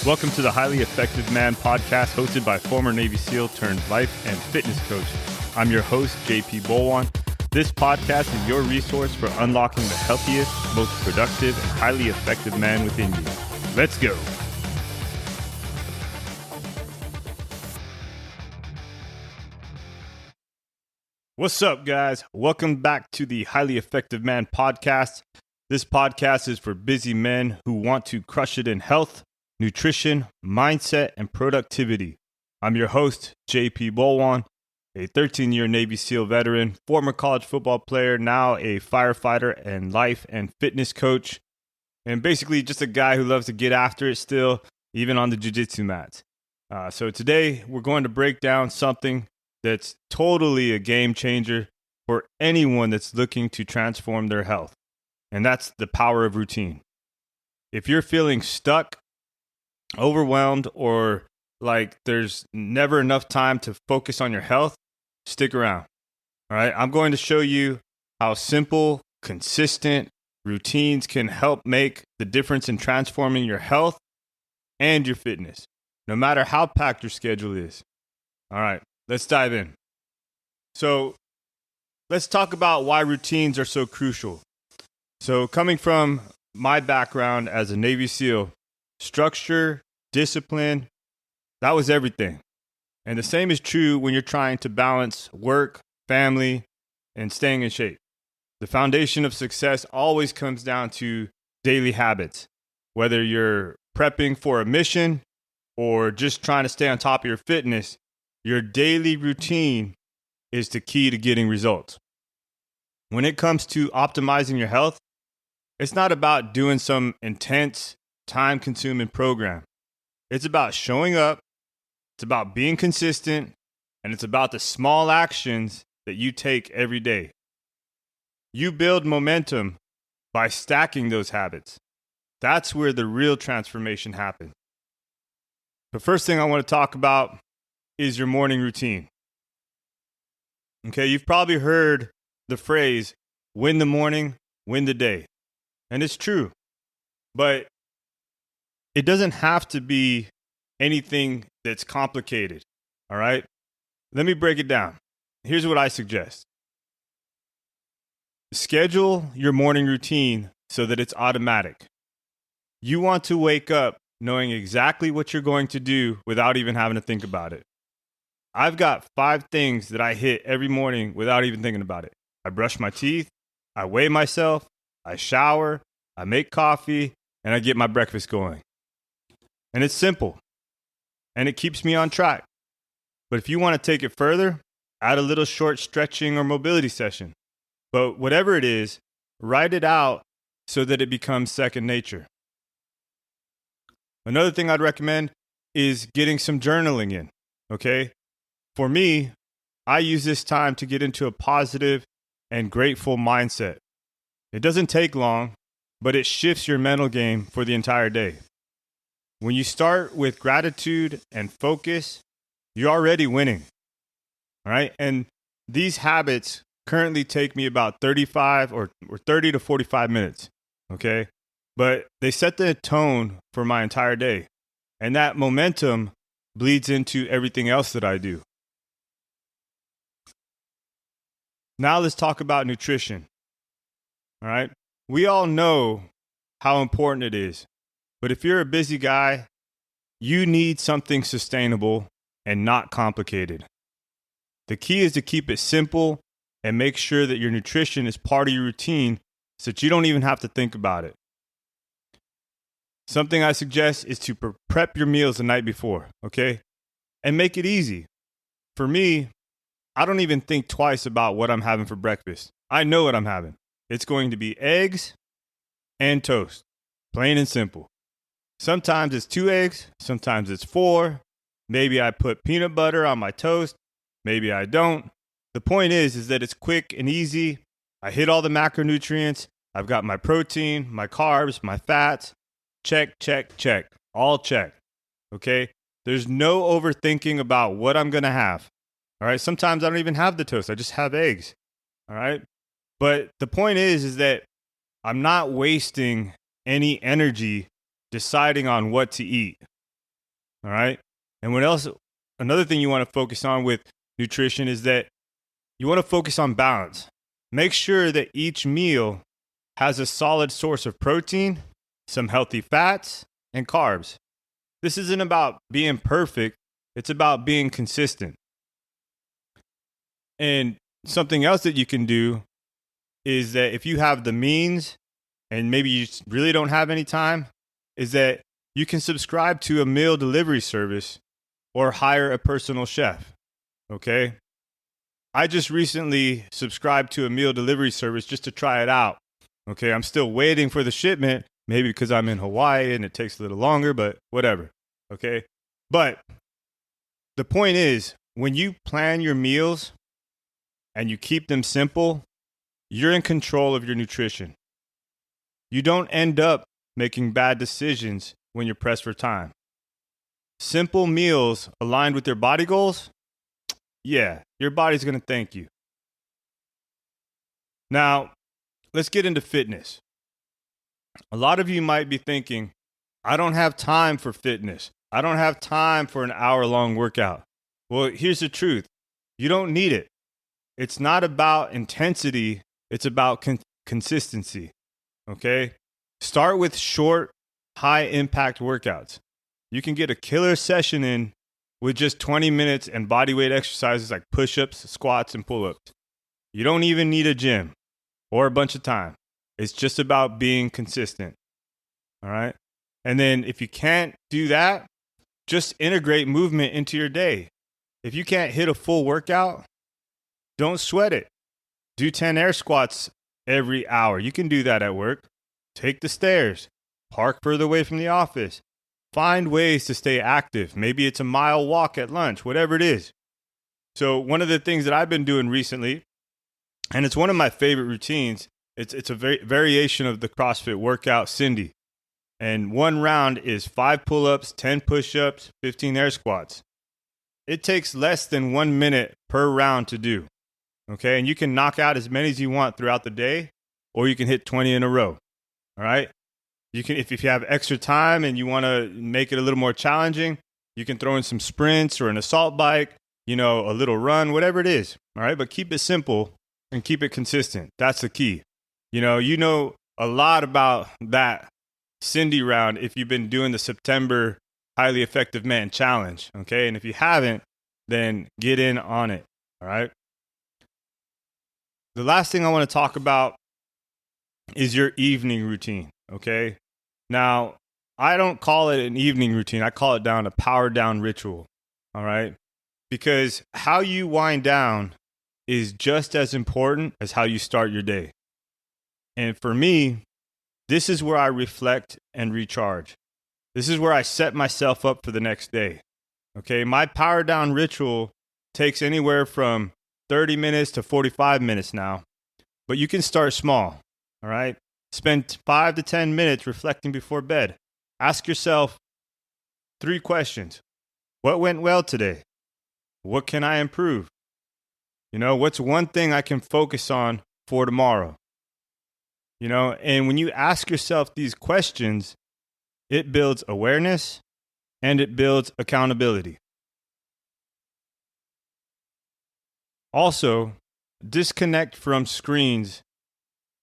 Welcome to the Highly Effective Man podcast, hosted by former Navy SEAL turned life and fitness coach. I'm your host, JP Bolwahnn. This podcast is your resource for unlocking the healthiest, most productive, and highly effective man within you. Let's go. What's up, guys? Welcome back to the Highly Effective Man podcast. This podcast is for busy men who want to crush it in health, nutrition, mindset, and productivity. I'm your host, JP Bolwahnn, a 13-year Navy SEAL veteran, former college football player, now a firefighter and life and fitness coach, and basically just a guy who loves to get after it still, even on the jiu-jitsu mats. So today, we're going to break down something that's totally a game changer for anyone that's looking to transform their health, and that's the power of routine. If you're feeling stuck, overwhelmed, or like there's never enough time to focus on your health, stick around. All right, I'm going to show you how simple, consistent routines can help make the difference in transforming your health and your fitness, no matter how packed your schedule is. All right, let's dive in. So let's talk about why routines are so crucial. So coming from my background as a Navy SEAL, structure, discipline, that was everything. And the same is true when you're trying to balance work, family, and staying in shape. The foundation of success always comes down to daily habits. Whether you're prepping for a mission or just trying to stay on top of your fitness, your daily routine is the key to getting results. When it comes to optimizing your health, it's not about doing some intense, time-consuming program. It's about showing up, it's about being consistent, and it's about the small actions that you take every day. You build momentum by stacking those habits. That's where the real transformation happens. The first thing I want to talk about is your morning routine. Okay, you've probably heard the phrase, win the morning, win the day. And it's true, but it doesn't have to be anything that's complicated, all right? Let me break it down. Here's what I suggest. Schedule your morning routine so that it's automatic. You want to wake up knowing exactly what you're going to do without even having to think about it. I've got 5 things that I hit every morning without even thinking about it. I brush my teeth, I weigh myself, I shower, I make coffee, and I get my breakfast going. And it's simple, and it keeps me on track. But if you want to take it further, add a little short stretching or mobility session. But whatever it is, write it out so that it becomes second nature. Another thing I'd recommend is getting some journaling in, okay? For me, I use this time to get into a positive and grateful mindset. It doesn't take long, but it shifts your mental game for the entire day. When you start with gratitude and focus, you're already winning. All right? And these habits currently take me about 35 or 30 to 45 minutes. Okay? But they set the tone for my entire day. And that momentum bleeds into everything else that I do. Now let's talk about nutrition. All right? We all know how important it is. But if you're a busy guy, you need something sustainable and not complicated. The key is to keep it simple and make sure that your nutrition is part of your routine so that you don't even have to think about it. Something I suggest is to prep your meals the night before, okay? And make it easy. For me, I don't even think twice about what I'm having for breakfast. I know what I'm having. It's going to be eggs and toast, plain and simple. Sometimes it's 2 eggs, sometimes it's 4. Maybe I put peanut butter on my toast, maybe I don't. The point is that it's quick and easy. I hit all the macronutrients. I've got my protein, my carbs, my fats. Check, check, check. All check. Okay? There's no overthinking about what I'm going to have. All right? Sometimes I don't even have the toast. I just have eggs. All right? But the point is that I'm not wasting any energy deciding on what to eat. All right. And another thing you want to focus on with nutrition is that you want to focus on balance. Make sure that each meal has a solid source of protein, some healthy fats, and carbs. This isn't about being perfect, it's about being consistent. And something else that you can do is that if you have the means and maybe you really don't have any time, is that you can subscribe to a meal delivery service or hire a personal chef. Okay? I just recently subscribed to a meal delivery service just to try it out. Okay, I'm still waiting for the shipment, maybe because I'm in Hawaii and it takes a little longer, but whatever. Okay? But the point is, when you plan your meals and you keep them simple, you're in control of your nutrition. You don't end up making bad decisions when you're pressed for time. Simple meals aligned with your body goals, yeah, your body's going to thank you. Now, let's get into fitness. A lot of you might be thinking, I don't have time for fitness. I don't have time for an hour-long workout. Well, here's the truth. You don't need it. It's not about intensity. It's about consistency. Okay? Start with short, high-impact workouts. You can get a killer session in with just 20 minutes and bodyweight exercises like push-ups, squats, and pull-ups. You don't even need a gym or a bunch of time. It's just about being consistent. All right? And then if you can't do that, just integrate movement into your day. If you can't hit a full workout, don't sweat it. Do 10 air squats every hour. You can do that at work. Take the stairs. Park further away from the office. Find ways to stay active. Maybe it's a mile walk at lunch, whatever it is. So one of the things that I've been doing recently, and it's one of my favorite routines, it's a variation of the CrossFit workout, Cindy. And one round is 5 pull-ups, 10 push-ups, 15 air squats. It takes less than 1 minute per round to do. Okay, and you can knock out as many as you want throughout the day, or you can hit 20 in a row. All right? You can, if you have extra time and you want to make it a little more challenging, you can throw in some sprints or an assault bike, a little run, whatever it is. All right, but keep it simple and keep it consistent. That's the key. You know a lot about that Cindy round if you've been doing the September Highly Effective Man Challenge. Okay, and if you haven't, then get in on it. All right. The last thing I want to talk about is your evening routine. Okay. Now, I don't call it an evening routine. I call it a power down ritual. All right. Because how you wind down is just as important as how you start your day. And for me, this is where I reflect and recharge. This is where I set myself up for the next day. Okay. My power down ritual takes anywhere from 30 minutes to 45 minutes now, but you can start small. All right. Spend 5 to 10 minutes reflecting before bed. Ask yourself 3 questions. What went well today? What can I improve? What's one thing I can focus on for tomorrow? And when you ask yourself these questions, it builds awareness and it builds accountability. Also, disconnect from screens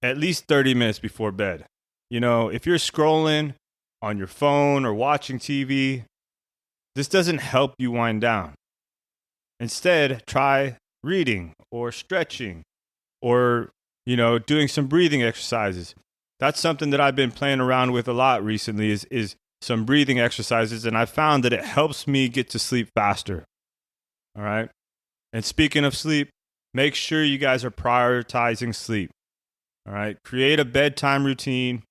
at least 30 minutes before bed. If you're scrolling on your phone or watching TV, this doesn't help you wind down. Instead, try reading or stretching or, doing some breathing exercises. That's something that I've been playing around with a lot recently is some breathing exercises, and I found that it helps me get to sleep faster. All right. And speaking of sleep, make sure you guys are prioritizing sleep. All right. Create a bedtime routine.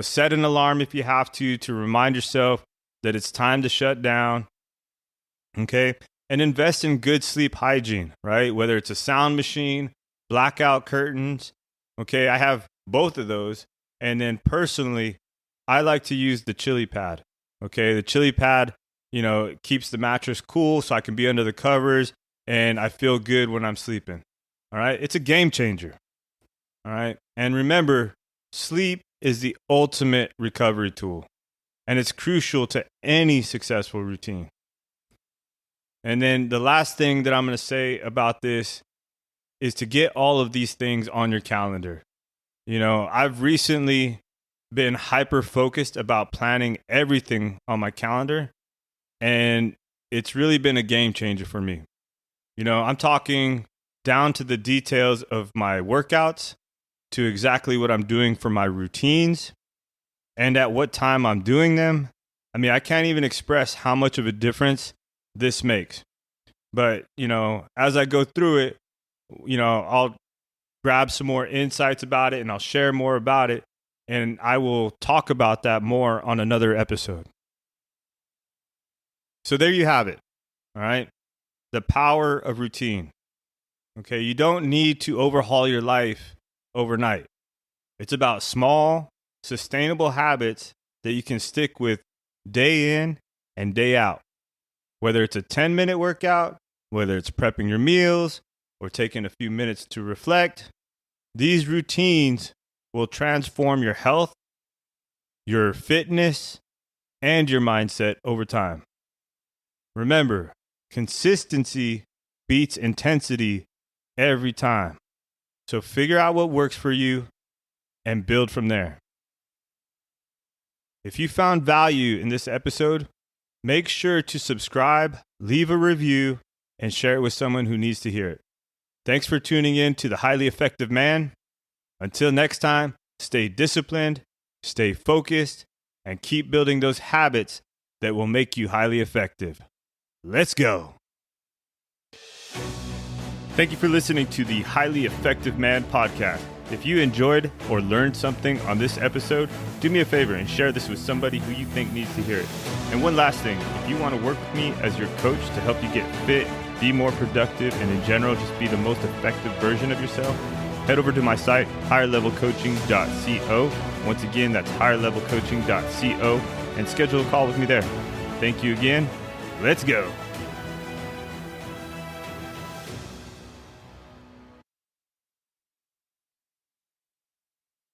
Set an alarm if you have to remind yourself that it's time to shut down. Okay. And invest in good sleep hygiene, right? Whether it's a sound machine, blackout curtains. Okay. I have both of those. And then personally, I like to use the chili pad. Okay. The chili pad, it keeps the mattress cool so I can be under the covers and I feel good when I'm sleeping. All right. It's a game changer. All right. And remember, sleep is the ultimate recovery tool. and it's crucial to any successful routine. And then the last thing that I'm going to say about this is to get all of these things on your calendar. I've recently been hyper focused about planning everything on my calendar, and it's really been a game changer for me. I'm talking down to the details of my workouts, to exactly what I'm doing for my routines, and at what time I'm doing them. I can't even express how much of a difference this makes. But, as I go through it, I'll grab some more insights about it and I'll share more about it. And I will talk about that more on another episode. So there you have it. All right. The power of routine. Okay. You don't need to overhaul your life overnight. It's about small, sustainable habits that you can stick with day in and day out. Whether it's a 10-minute workout, whether it's prepping your meals or taking a few minutes to reflect, these routines will transform your health, your fitness, and your mindset over time. Remember, consistency beats intensity every time. So figure out what works for you and build from there. If you found value in this episode, make sure to subscribe, leave a review, and share it with someone who needs to hear it. Thanks for tuning in to The Highly Effective Man. Until next time, stay disciplined, stay focused, and keep building those habits that will make you highly effective. Let's go. Thank you for listening to the Highly Effective Man podcast. If you enjoyed or learned something on this episode, do me a favor and share this with somebody who you think needs to hear it. And one last thing, if you want to work with me as your coach to help you get fit, be more productive, and in general, just be the most effective version of yourself, head over to my site, higherlevelcoaching.co. Once again, that's higherlevelcoaching.co, and schedule a call with me there. Thank you again. Let's go.